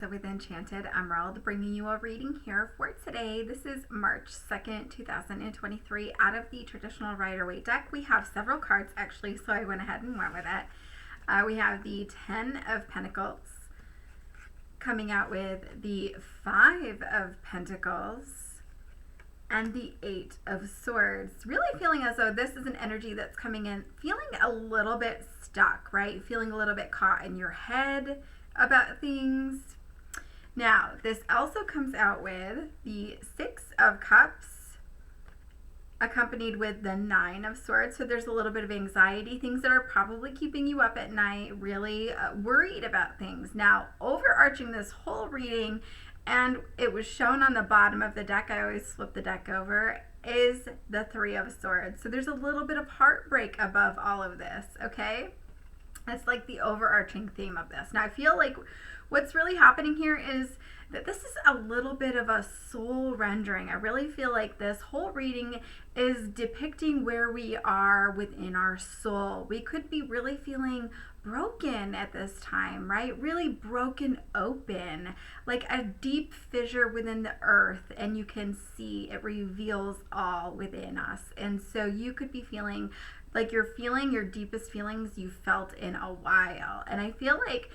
So with Enchanted Emerald, bringing you a reading here for today. This is March 2nd, 2023. Out of the traditional Rider-Waite deck, we have several cards actually, so I went ahead and went with it. We have the 10 of Pentacles coming out with the 5 of Pentacles and the 8 of Swords. Really feeling as though this is an energy that's coming in, feeling a little bit stuck, right? Feeling a little bit caught in your head about things. Now, this also comes out with the 6 of Cups accompanied with the 9 of Swords. So there's a little bit of anxiety, things that are probably keeping you up at night, really worried about things. Now, overarching this whole reading, and it was shown on the bottom of the deck, I always flip the deck over, is the 3 of Swords. So there's a little bit of heartbreak above all of this, okay? That's like the overarching theme of this. Now, I feel like what's really happening here is that this is a little bit of a soul rendering. I really feel like this whole reading is depicting where we are within our soul. We could be really feeling broken at this time, right? Really broken open, like a deep fissure within the earth, and you can see it reveals all within us. And so you could be feeling like you're feeling your deepest feelings you felt in a while. And I feel like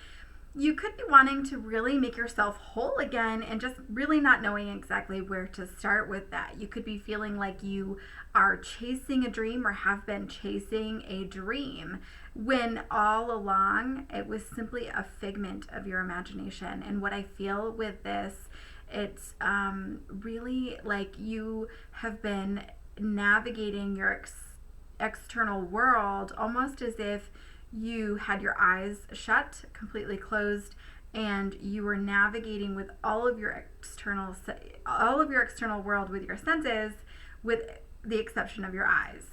you could be wanting to really make yourself whole again and just really not knowing exactly where to start with that. You could be feeling like you are chasing a dream or have been chasing a dream when all along it was simply a figment of your imagination. And what I feel with this, it's really like you have been navigating your external world almost as if you had your eyes shut, completely closed, and you were navigating with all of your external world with your senses, with the exception of your eyes.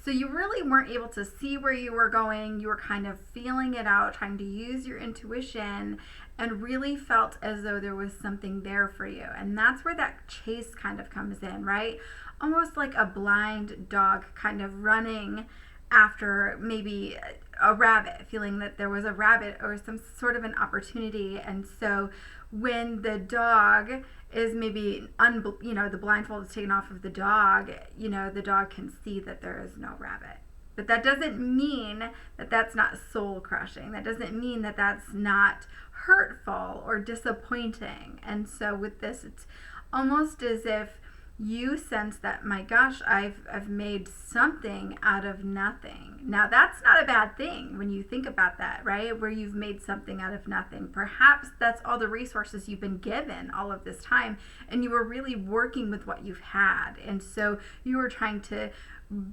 So you really weren't able to see where you were going. You were kind of feeling it out, trying to use your intuition, and really felt as though there was something there for you. And that's where that chase kind of comes in, right? Almost like a blind dog kind of running after maybe a rabbit, feeling that there was a rabbit or some sort of an opportunity. And so when the dog is maybe, the blindfold is taken off of the dog, the dog can see that there is no rabbit. But that doesn't mean that that's not soul crushing. That doesn't mean that that's not hurtful or disappointing. And so with this, it's almost as if you sense that, my gosh, I've made something out of nothing. Now, that's not a bad thing when you think about that, right? Where you've made something out of nothing. Perhaps that's all the resources you've been given all of this time, and you were really working with what you've had. And so you were trying to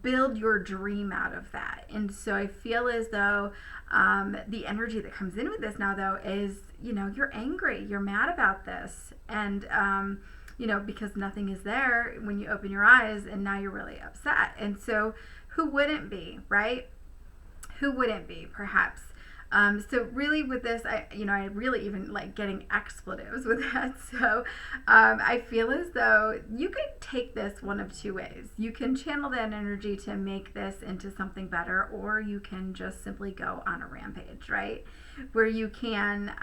build your dream out of that. And so I feel as though the energy that comes in with this now, though, is, you're angry, you're mad about this. And, because nothing is there when you open your eyes, and now you're really upset. And so who wouldn't be, right? Who wouldn't be, perhaps? So really with this, I really even like getting expletives with that. So I feel as though you could take this one of two ways. You can channel that energy to make this into something better, or you can just simply go on a rampage, right? Where you can,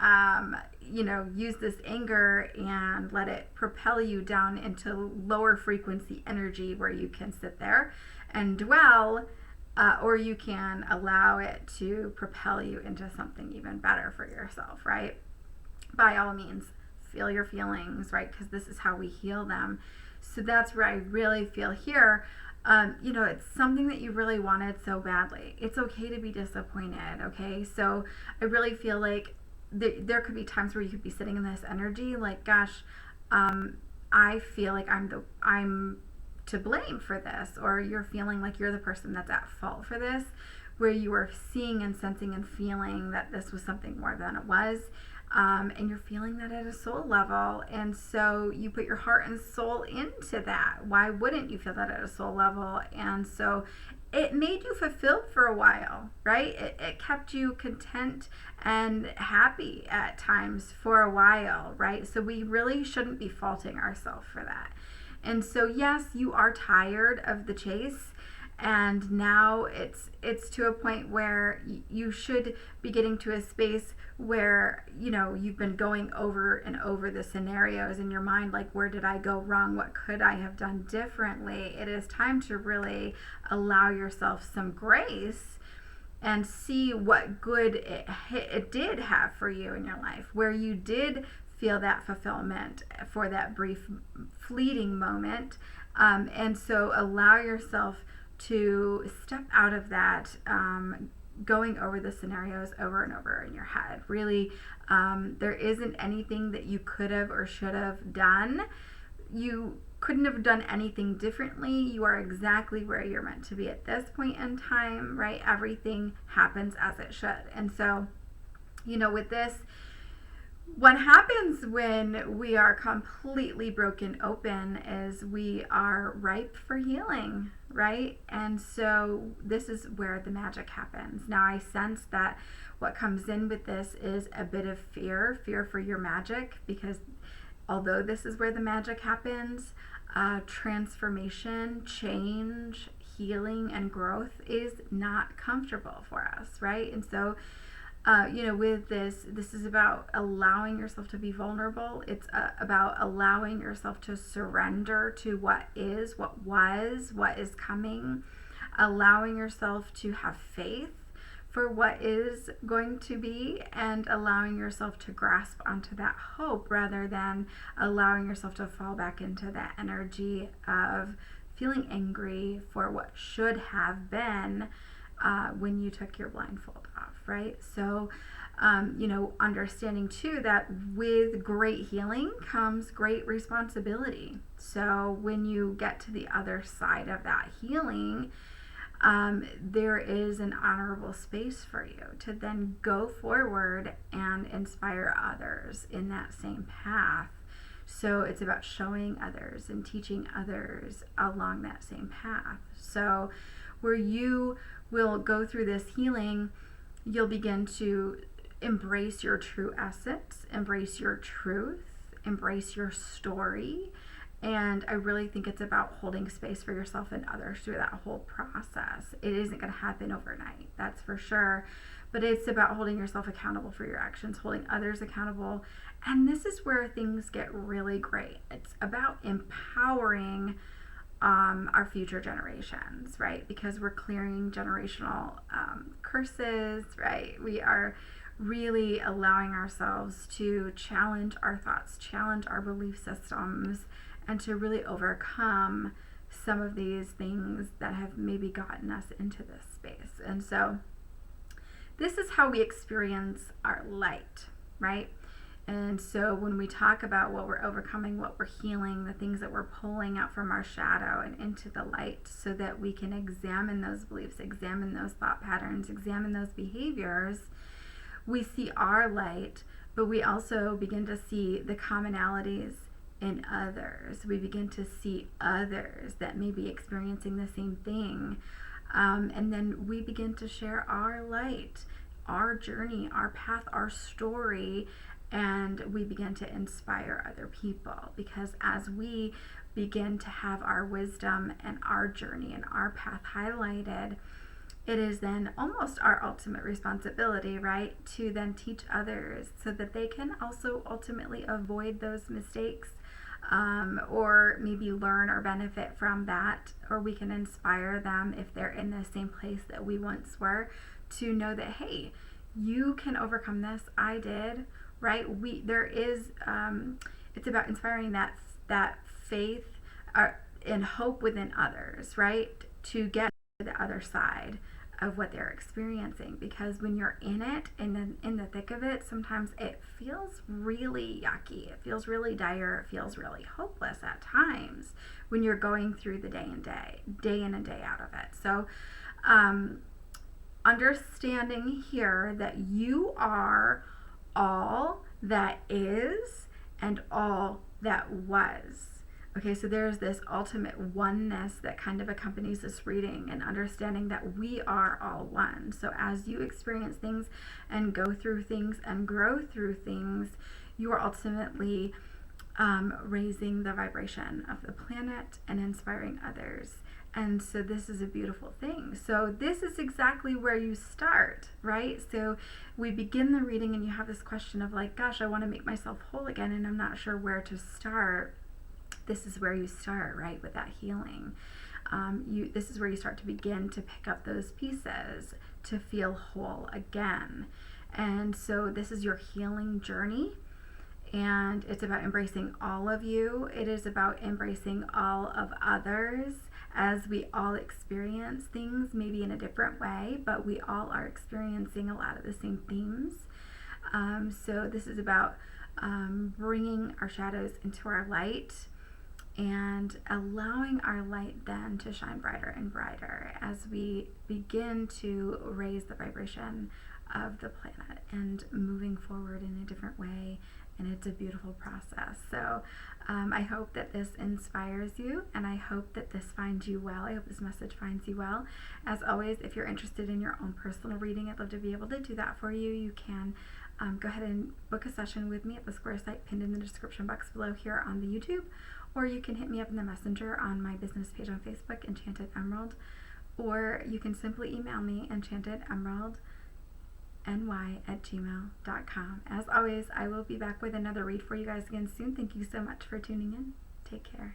use this anger and let it propel you down into lower frequency energy where you can sit there and dwell. Or you can allow it to propel you into something even better for yourself, right? By all means, feel your feelings, right? Because this is how we heal them. So that's where I really feel here. It's something that you really wanted so badly. It's okay to be disappointed, okay? So I really feel like there could be times where you could be sitting in this energy like, gosh, I feel like I'm to blame for this, or you're feeling like you're the person that's at fault for this, where you are seeing and sensing and feeling that this was something more than it was, and you're feeling that at a soul level, and so you put your heart and soul into that. Why wouldn't you feel that at a soul level? And so it made you fulfilled for a while, right? It kept you content and happy at times for a while, right? So we really shouldn't be faulting ourselves for that. And so, yes, you are tired of the chase, and now it's to a point where you should be getting to a space where you've been going over and over the scenarios in your mind, like, where did I go wrong, what could I have done differently. It is time to really allow yourself some grace and see what good it did have for you in your life, where you did feel that fulfillment for that brief fleeting moment. And so allow yourself to step out of that, going over the scenarios over and over in your head. Really, there isn't anything that you could have or should have done. You couldn't have done anything differently. You are exactly where you're meant to be at this point in time, right? Everything happens as it should. And so, with this, what happens when we are completely broken open is we are ripe for healing, right? And so this is where the magic happens. Now, I sense that what comes in with this is a bit of fear for your magic, because although this is where the magic happens, transformation, change, healing, and growth is not comfortable for us, right? And so with this is about allowing yourself to be vulnerable. It's about allowing yourself to surrender to what is, what was, what is coming, allowing yourself to have faith for what is going to be, and allowing yourself to grasp onto that hope rather than allowing yourself to fall back into that energy of feeling angry for what should have been when you took your blindfold off, right? So, understanding too that with great healing comes great responsibility. So when you get to the other side of that healing, there is an honorable space for you to then go forward and inspire others in that same path. So it's about showing others and teaching others along that same path. So where you will go through this healing, you'll begin to embrace your true essence, embrace your truth, embrace your story. And I really think it's about holding space for yourself and others through that whole process. It isn't going to happen overnight, that's for sure. But it's about holding yourself accountable for your actions, holding others accountable. And this is where things get really great. It's about empowering our future generations, right? Because we're clearing generational curses, right? We are really allowing ourselves to challenge our thoughts, challenge our belief systems, and to really overcome some of these things that have maybe gotten us into this space. And so this is how we experience our light, right? And so when we talk about what we're overcoming, what we're healing, the things that we're pulling out from our shadow and into the light, so that we can examine those beliefs, examine those thought patterns, examine those behaviors, we see our light, but we also begin to see the commonalities in others. We begin to see others that may be experiencing the same thing. And then we begin to share our light, our journey, our path, our story, and we begin to inspire other people. Because as we begin to have our wisdom and our journey and our path highlighted, it is then almost our ultimate responsibility, right, to then teach others so that they can also ultimately avoid those mistakes, or maybe learn or benefit from that, or we can inspire them if they're in the same place that we once were, to know that, hey, you can overcome this. I did, right? It's about inspiring that faith and hope within others, right, to get to the other side of what they're experiencing. Because when you're in it and in the thick of it, sometimes it feels really yucky, it feels really dire, it feels really hopeless at times when you're going through the day in and day out of it. So understanding here that you are all that is and all that was. Okay, so there's this ultimate oneness that kind of accompanies this reading, and understanding that we are all one. So as you experience things and go through things and grow through things, you are ultimately raising the vibration of the planet and inspiring others. And so this is a beautiful thing. So this is exactly where you start, right? So we begin the reading and you have this question of like, gosh, I want to make myself whole again and I'm not sure where to start. This is where you start, right, with that healing. This is where you start to begin to pick up those pieces to feel whole again. And so this is your healing journey. And it's about embracing all of you. It is about embracing all of others, as we all experience things maybe in a different way, but we all are experiencing a lot of the same themes. So this is about bringing our shadows into our light and allowing our light then to shine brighter and brighter as we begin to raise the vibration of the planet and moving forward in a different way. And it's a beautiful process. So I hope that this inspires you, and I hope that this finds you well. I hope this message finds you well. As always, if you're interested in your own personal reading, I'd love to be able to do that for you. You can go ahead and book a session with me at the square site pinned in the description box below here on the YouTube, or you can hit me up in the messenger on my business page on Facebook, Enchanted Emerald, or you can simply email me, enchantedemeraldny@gmail.com. As always, I will be back with another read for you guys again soon. Thank you so much for tuning in. Take care.